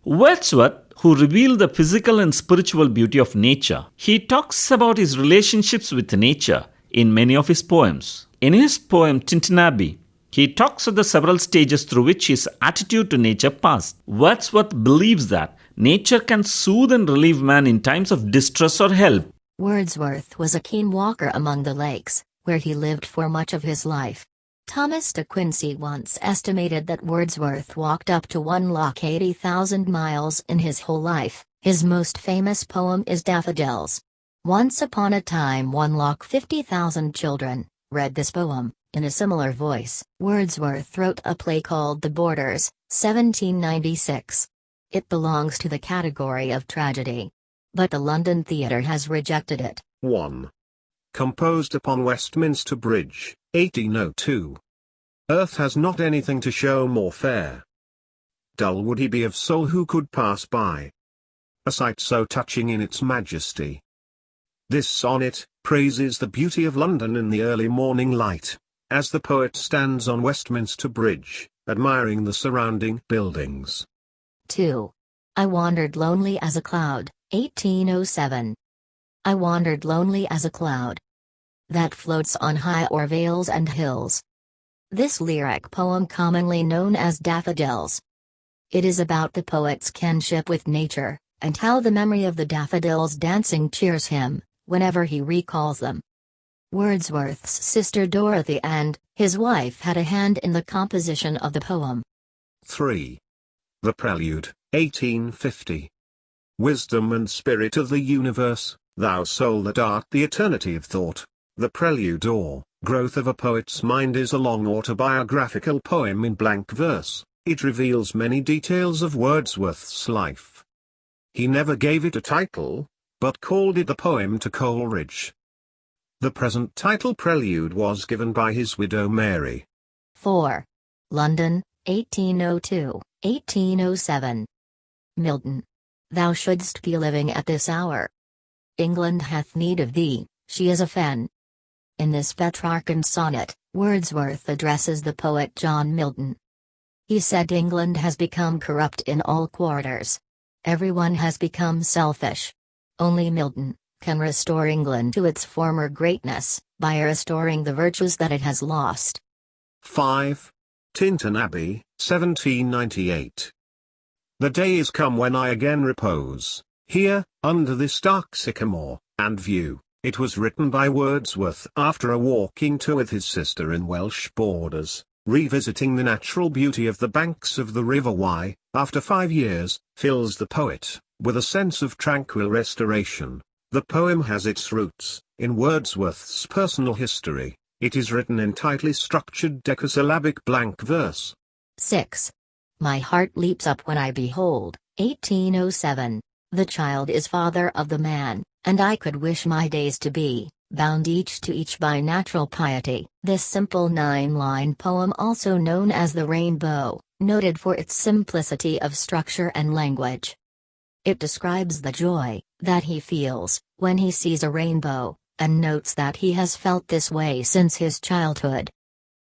Wordsworth, who revealed the physical and spiritual beauty of nature, he talks about his relationships with nature in many of his poems. In his poem Tintinabe, he talks of the several stages through which his attitude to nature passed. Wordsworth believes that nature can soothe and relieve man in times of distress or help. Wordsworth was a keen walker among the lakes, where he lived for much of his life. Thomas de Quincey once estimated that Wordsworth walked up to 1,80,000 miles in his whole life. His most famous poem is Daffodils. Once upon a time 1,50,000 children read this poem. In a similar voice, Wordsworth wrote a play called The Boarders, 1796. It belongs to the category of tragedy. But the London Theatre has rejected it. 1. Composed upon Westminster Bridge, 1802. Earth has not anything to show more fair. Dull would he be of soul who could pass by. A sight so touching in its majesty. This sonnet praises the beauty of London in the early morning light, as the poet stands on Westminster Bridge, admiring the surrounding buildings. 2. I wandered lonely as a cloud, 1807. I wandered lonely as a cloud that floats on high o'er vales and hills. This lyric poem, commonly known as Daffodils. It is about the poet's kinship with nature, and how the memory of the daffodils dancing cheers him, whenever he recalls them. Wordsworth's sister Dorothy and his wife had a hand in the composition of the poem. 3. The Prelude, 1850. Wisdom and spirit of the universe, thou soul that art the eternity of thought. The Prelude or Growth of a Poet's Mind is a long autobiographical poem in blank verse. It reveals many details of Wordsworth's life. He never gave it a title, but called it the poem to Coleridge. The present title Prelude was given by his widow Mary. 4. London, 1802, 1807. Milton. Thou shouldst be living at this hour. England hath need of thee, she is a fen. In this Petrarchan sonnet, Wordsworth addresses the poet John Milton. He said England has become corrupt in all quarters. Everyone has become selfish. Only Milton can restore England to its former greatness, by restoring the virtues that it has lost. 5. Tintinabe, 1798. The day is come when I again repose, here, under this dark sycamore, and view. It was written by Wordsworth after a walking tour with his sister in Welsh borders, revisiting the natural beauty of the banks of the River Wye. After 5 years, fills the poet with a sense of tranquil restoration. The poem has its roots in Wordsworth's personal history. It is written in tightly structured decasyllabic blank verse. 6. My heart leaps up when I behold, 1807. The child is father of the man, and I could wish my days to be bound each to each by natural piety. This simple 9-line poem, also known as The Rainbow, noted for its simplicity of structure and language. It describes the joy that he feels when he sees a rainbow, and notes that he has felt this way since his childhood.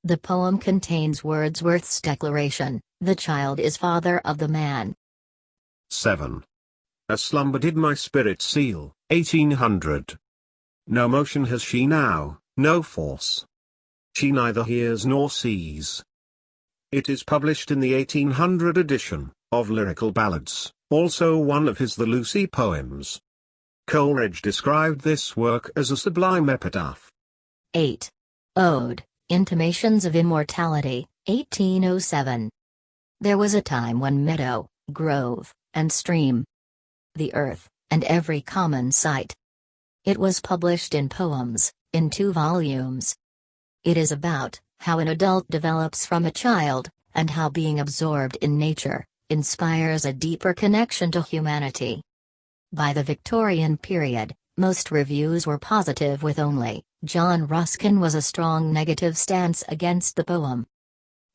The poem contains Wordsworth's declaration, the child is father of the man. 7. A slumber did my spirit seal, 1800. No motion has she now, no force. She neither hears nor sees. It is published in the 1800 edition of Lyrical Ballads, also one of his The Lucy poems. Coleridge described this work as a sublime epitaph. 8. Ode, Intimations of Immortality, 1807. There was a time when meadow, grove, and stream, the earth, and every common sight. It was published in poems, in 2 volumes. It is about how an adult develops from a child, and how being absorbed in nature inspires a deeper connection to humanity. By the Victorian period, most reviews were positive, with only John Ruskin was a strong negative stance against the poem.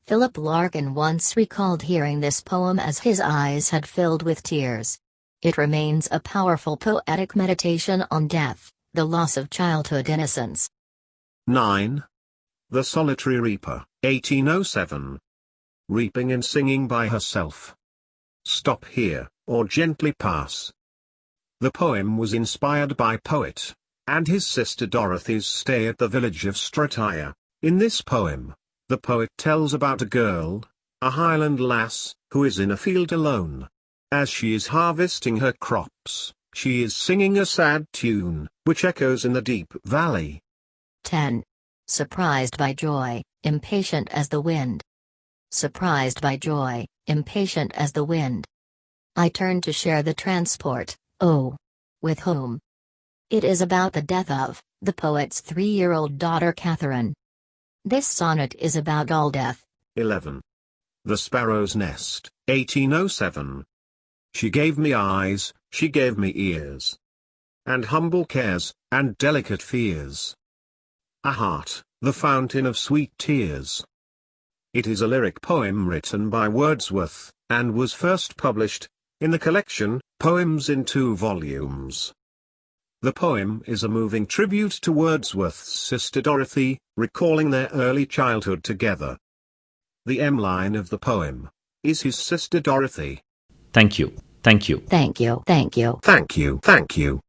Philip Larkin once recalled hearing this poem as his eyes had filled with tears. It remains a powerful poetic meditation on death, the loss of childhood innocence. 9. The Solitary Reaper, 1807. Reaping and singing by herself. stop here, or gently pass. The poem was inspired by poet, and his sister Dorothy's stay at the village of Strataya. In this poem, the poet tells about a girl, a Highland lass, who is in a field alone. As she is harvesting her crops, she is singing a sad tune, which echoes in the deep valley. 10. Surprised by joy, impatient as the wind. Surprised by joy, impatient as the wind. I turn to share the transport, oh! With whom? It is about the death of the poet's 3-year-old daughter Catherine. This sonnet is about all death. 11. The Sparrow's Nest, 1807. She gave me eyes, she gave me ears, and humble cares, and delicate fears. A heart, the fountain of sweet tears. It is a lyric poem written by Wordsworth, and was first published in the collection, Poems in 2 volumes. The poem is a moving tribute to Wordsworth's sister Dorothy, recalling their early childhood together. The M-line of the poem is his sister Dorothy. Thank you. Thank you. Thank you. Thank you. Thank you. Thank you.